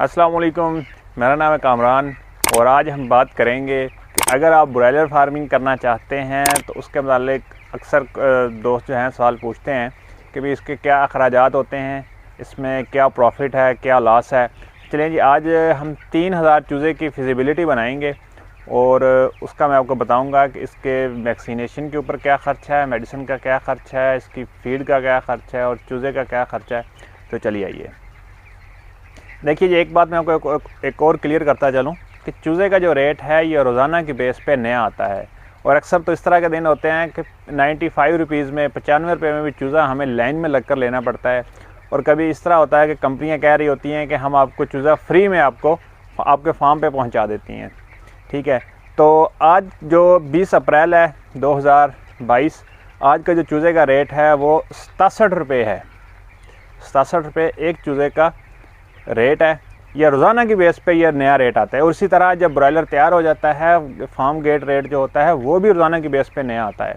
अस्सलाम वालेकुम, मेरा नाम है कामरान और आज हम बात करेंगे कि अगर आप ब्रॉयलर फार्मिंग करना चाहते हैं तो उसके मुतालिक अक्सर दोस्त जो हैं सवाल पूछते हैं कि भाई इसके क्या अखराजात होते हैं, इसमें क्या प्रॉफिट है, क्या लॉस है। चलिए जी, आज हम 3000 चूज़े की फिजिबिलिटी बनाएंगे और उसका मैं आपको बताऊंगा कि इसके वैक्सीनेशन के ऊपर क्या ख़र्च है, मेडिसिन का क्या ख़र्च है, इसकी फीड का क्या ख़र्च है और चूज़े का क्या ख़र्च है। तो चलिए आइए देखिए जी, एक बात मैं आपको एक और क्लियर करता चलूँ कि चूज़े का जो रेट है ये रोज़ाना की बेस पे नया आता है और अक्सर तो इस तरह के दिन होते हैं कि 95 रुपीज़ में 95 रुपये में भी चूज़ा हमें लाइन में लग कर लेना पड़ता है। और कभी इस तरह होता है कि कंपनियां कह रही होती हैं कि हम आपको चूज़ा फ्री में आपको आपके फार्म पे पहुंचा देती हैं। ठीक है, तो आज जो 20 अप्रैल है 2022, आज का जो चूज़े का रेट है वो 67 रुपये है। 67 रुपये एक चूज़े का रेट है। यह रोज़ाना की बेस पे यह नया रेट आता है और इसी तरह जब ब्रॉयलर तैयार हो जाता है फार्म गेट रेट जो होता है वो भी रोज़ाना की बेस पे नया आता है,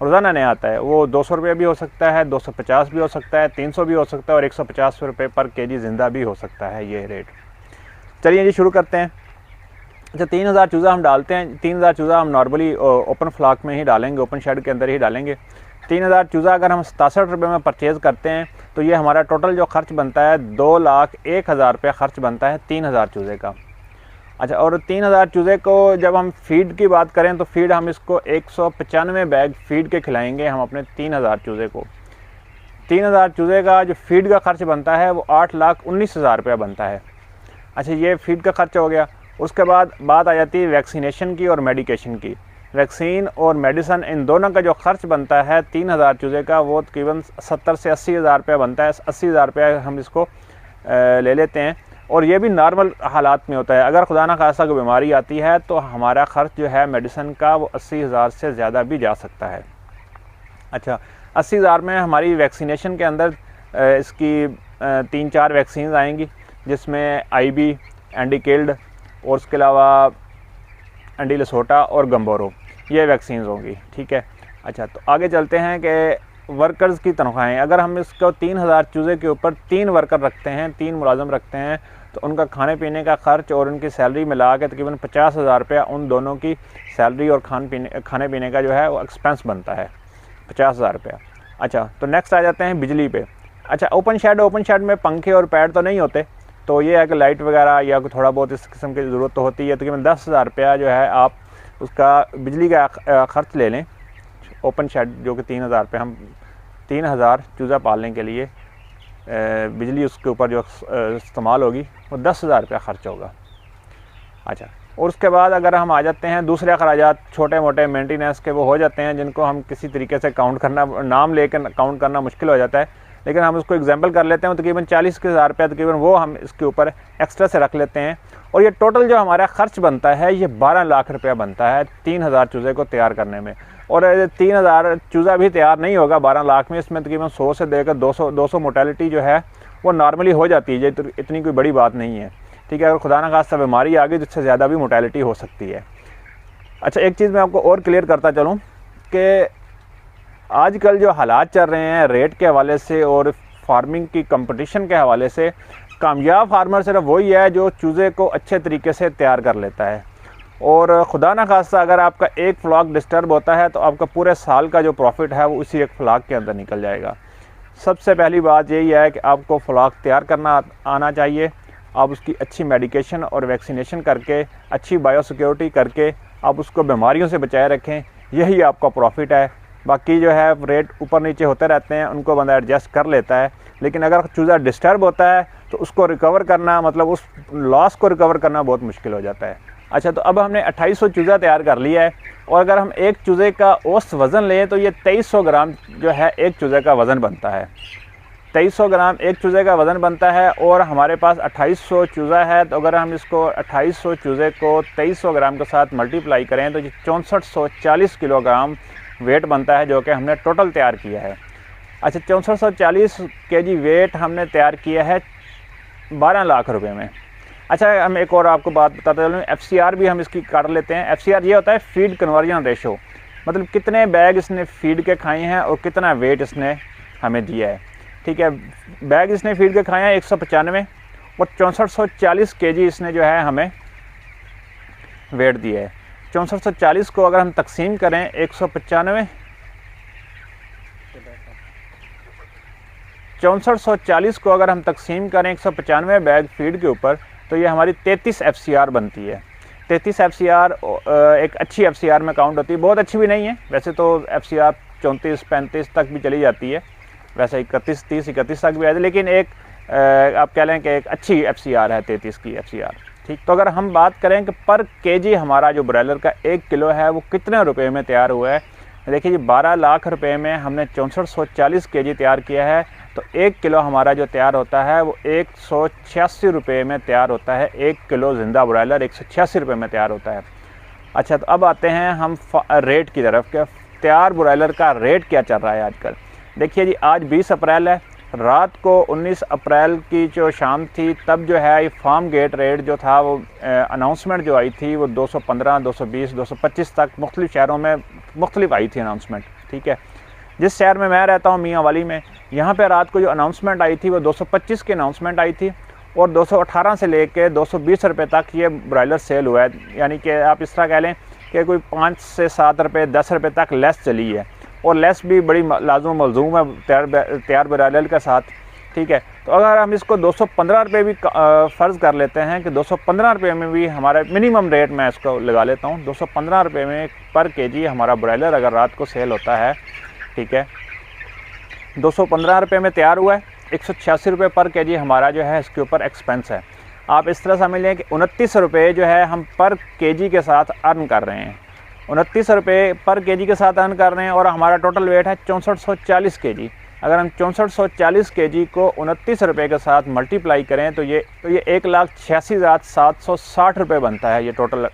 रोज़ाना नया आता है। वो 200 रुपये भी हो सकता है, 250 भी हो सकता है, 300 भी हो सकता है और 150 रुपये पर केजी ज़िंदा भी हो सकता है ये रेट। चलिए जी शुरू करते हैं। अच्छा, 3000 चूज़ा हम डालते हैं। 3000 चूज़ा हम नॉर्मली ओपन फ्लॉक में ही डालेंगे, ओपन शेड के अंदर ही डालेंगे। 3000 चूज़ा अगर हम 67 रुपये में परचेज़ करते हैं तो ये हमारा टोटल जो खर्च बनता है 2,01,000 रुपये खर्च बनता है 3000 चूज़े का। अच्छा, और 3000 चूज़े को जब हम फीड की बात करें तो फीड हम इसको 195 बैग फीड के खिलाएंगे हम अपने 3000 चूज़े को। 3000 चूज़े का जो फीड का खर्च बनता है वो 8,19,000 रुपया बनता है। अच्छा, ये फीड का खर्च हो गया। उसके बाद बात आ जाती है वैक्सीनेशन की और मेडिकेशन की। वैक्सीन और मेडिसन इन दोनों का जो खर्च बनता है 3000 चूज़े का वो तकरीबन 70 से 80,000 रुपया बनता है। 80,000 रुपया हम इसको ले लेते हैं और ये भी नॉर्मल हालात में होता है। अगर खुदा ना खास्ता कोई बीमारी आती है तो हमारा ख़र्च जो है मेडिसन का वो 80,000 से ज़्यादा भी जा सकता है। अच्छा, 80,000 में हमारी वैक्सीनेशन के अंदर इसकी 3-4 वैक्सीन आएंगी जिसमें IB, एंडीकिल्ड और उसके अलावा एंडीलसोटा और गम्बोरो, ये वैक्सीन होंगी। ठीक है। अच्छा, तो आगे चलते हैं कि वर्कर्स की तनख्वाहें। अगर हम इसको 3000 चूज़े के ऊपर 3 वर्कर रखते हैं, 3 मुलाजम रखते हैं तो उनका खाने पीने का खर्च और उनकी सैलरी मिला के तकरीबन 50,000 रुपया उन दोनों की सैलरी और खाने पीने का जो है वो एक्सपेंस बनता है 50,000 रुपया। अच्छा, तो नेक्स्ट आ जाते हैं बिजली पे। अच्छा, ओपन शेड में पंखे और पैड तो नहीं होते, तो ये है कि लाइट वगैरह या थोड़ा बहुत इस किस्म की ज़रूरत तो होती है। तकरीबन 10,000 रुपया जो है आप उसका बिजली का ख़र्च ले लें। ओपन शेड जो कि 3000 रुपये, हम 3000 चूज़ा पालने के लिए बिजली उसके ऊपर जो इस्तेमाल होगी वो 10,000 रुपया ख़र्च होगा। अच्छा, और उसके बाद अगर हम आ जाते हैं दूसरे अखराजात छोटे मोटे मेंटेनेंस के, वो हो जाते हैं जिनको हम किसी तरीके से काउंट करना, नाम लेकर काउंट करना मुश्किल हो जाता है, लेकिन हम उसको एग्जाम्पल कर लेते हैं। तकरीबन 40,000 रुपया तकरीबन वो हम इसके ऊपर एक्स्ट्रा से रख लेते हैं और ये टोटल जो हमारा खर्च बनता है ये 12 लाख रुपया बनता है 3000 चूज़े को तैयार करने में। और 3000 चूज़ा भी तैयार नहीं होगा 12 लाख में, इसमें तकरीबन 100 से देकर 200 मोर्टेलिटी जो है वो नॉर्मली हो जाती है। ये इतनी कोई बड़ी बात नहीं है। ठीक है, अगर खुदा ना खास्ता बीमारी आ गई जिससे ज़्यादा भी मोर्टेलिटी हो सकती है। अच्छा, एक चीज़ मैं आपको और क्लियर करता चलूँ कि आजकल जो हालात चल रहे हैं रेट के हवाले से और फार्मिंग की कंपटीशन के हवाले से, कामयाब फार्मर सिर्फ वही है जो चूज़े को अच्छे तरीके से तैयार कर लेता है। और खुदा ना खास्ता अगर आपका एक फ्लॉक डिस्टर्ब होता है तो आपका पूरे साल का जो प्रॉफिट है वो उसी एक फ्लॉक के अंदर निकल जाएगा। सबसे पहली बात यही है कि आपको फ्लॉक तैयार करना आना चाहिए। आप उसकी अच्छी मेडिकेशन और वैक्सीनेशन करके, अच्छी बायोसिक्योरिटी करके आप उसको बीमारियों से बचाए रखें, यही आपका प्रॉफिट है। बाकी जो है रेट ऊपर नीचे होते रहते हैं, उनको बंदा एडजस्ट कर लेता है। लेकिन अगर चूज़ा डिस्टर्ब होता है तो उसको रिकवर करना, मतलब उस लॉस को रिकवर करना बहुत मुश्किल हो जाता है। अच्छा, तो अब हमने 2800 चूज़ा तैयार कर लिया है और अगर हम एक चूज़े का औसत वज़न लें तो ये 2300 ग्राम जो है एक चूज़े का वज़न बनता है। 2300 ग्राम एक चूज़े का वज़न बनता है और हमारे पास 2800 चूज़ा है। तो अगर हम इसको 2800 चूज़े को 2300 ग्राम के साथ मल्टीप्लाई करें तो ये 6440 किलोग्राम वेट बनता है जो कि हमने टोटल तैयार किया है। अच्छा, 6440 केजी वेट हमने तैयार किया है 12 लाख रुपए में। अच्छा, हम एक और आपको बात बताते चलूँ, FCR भी हम इसकी काट लेते हैं। FCR ये होता है फीड कन्वर्जन रेशो, मतलब कितने बैग इसने फीड के खाए हैं और कितना वेट इसने हमें दिया है। ठीक है, बैग इसने फीड के खाए हैं 195 और 6440 kg इसने जो है हमें वेट दिया है। 6440 को अगर हम तकसीम करें 195, 6440 को अगर हम तकसीम करें 195 बैग फीड के ऊपर, तो ये हमारी 33 FCR बनती है। 33 FCR एक अच्छी FCR में काउंट होती है, बहुत अच्छी भी नहीं है वैसे तो। FCR 34-35 तक भी चली जाती है, वैसे 31, 30, 31 तक भी आती है, लेकिन एक आप कह लें कि एक अच्छी FCR है 33 की FCR। ठीक, तो अगर हम बात करें कि पर केजी हमारा जो ब्रॉयलर का 1 किलो है वो कितने रुपए में तैयार हुआ है, देखिए जी 12 लाख रुपए में हमने 6440 kg तैयार किया है, तो 1 किलो हमारा जो तैयार होता है वो 186 रुपये में तैयार होता है। 1 किलो ज़िंदा ब्रॉयलर 186 रुपये में तैयार होता है। अच्छा, तो अब आते हैं हम रेट की तरफ के तैयार ब्रॉयलर का रेट क्या चल रहा है आजकल। देखिए जी, आज 20 अप्रैल है, रात को 19 अप्रैल की जो शाम थी तब जो है ये फार्म गेट रेट जो था वो अनाउंसमेंट जो आई थी वो 215, 220, 225 तक मुख्तलिफ शहरों में मुख्तलिफ आई थी अनाउंसमेंट। ठीक है, जिस शहर में मैं रहता हूँ मियाँ वाली में, यहाँ पे रात को जो अनाउंसमेंट आई थी वो 225 की अनाउंसमेंट आई थी और 218 से लेके 220 रुपये तक ये ब्रॉयलर सेल हुआ है। यानी कि आप इस तरह कह लें कि कोई 5 से 7 रुपये 10 रुपये तक लेस चली है, और लेस भी बड़ी लाजुम मलजूम है तैयार ब्रॉयलर के साथ। ठीक है, तो अगर हम इसको 215 रुपये भी फ़र्ज़ कर लेते हैं कि 215 रुपये में भी हमारा मिनिमम रेट मैं इसको लगा लेता हूँ, 215 रुपये में पर केजी हमारा ब्रॉयलर अगर रात को सेल होता है। ठीक है, 215 रुपये में तैयार हुआ है, 186 रुपये पर केजी हमारा जो है इसके ऊपर एक्सपेंस है। आप इस तरह समझ लें कि 29 रुपये जो है हम पर केजी के साथ अर्न कर रहे हैं, 29 रुपये पर केजी के साथ अर्न कर रहे हैं, और हमारा टोटल वेट है 6440 kg। अगर हम 6440 kg को 29 रुपये के साथ मल्टीप्लाई करें तो ये 1,86,760 रुपये बनता है ये टोटल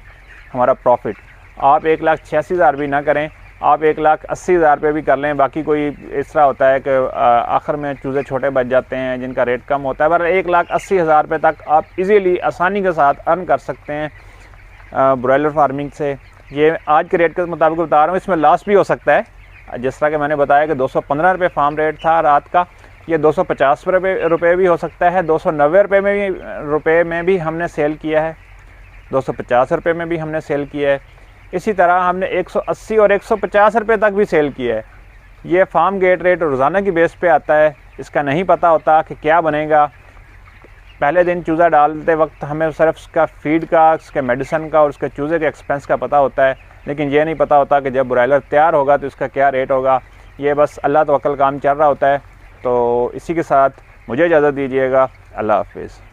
हमारा प्रॉफिट। आप 1,86,000 भी ना करें, आप 1,80,000 रुपये भी कर लें। बाकी कोई इस तरह होता है कि आखिर में चूज़े छोटे बच जाते हैं जिनका रेट कम होता है, पर 1,80,000 रुपये तक आप इजीली आसानी के साथ अर्न कर सकते हैं ब्रॉयलर फार्मिंग से। ये आज के रेट के मुताबिक बता रहा हूँ, इसमें लॉस भी हो सकता है। जिस तरह कि मैंने बताया कि 215 रुपये फार्म रेट था रात का, ये 250 रुपये भी हो सकता है, 290 रुपये में भी हमने सेल किया है, 250 रुपये में भी हमने सेल किया है। इसी तरह हमने 180 और 150 रुपये तक भी सेल किया है। ये फार्म गेट रेट रोज़ाना की बेस पे आता है, इसका नहीं पता होता कि क्या बनेगा। पहले दिन चूज़ा डालते वक्त हमें सिर्फ उसका फीड का, उसके मेडिसिन का और उसके चूज़े के एक्सपेंस का पता होता है, लेकिन ये नहीं पता होता कि जब ब्रॉयलर तैयार होगा तो इसका क्या रेट होगा। ये बस अल्लाह तवक्कल काम चल रहा होता है। तो इसी के साथ मुझे इजाज़त दीजिएगा। अल्लाह हाफिज़।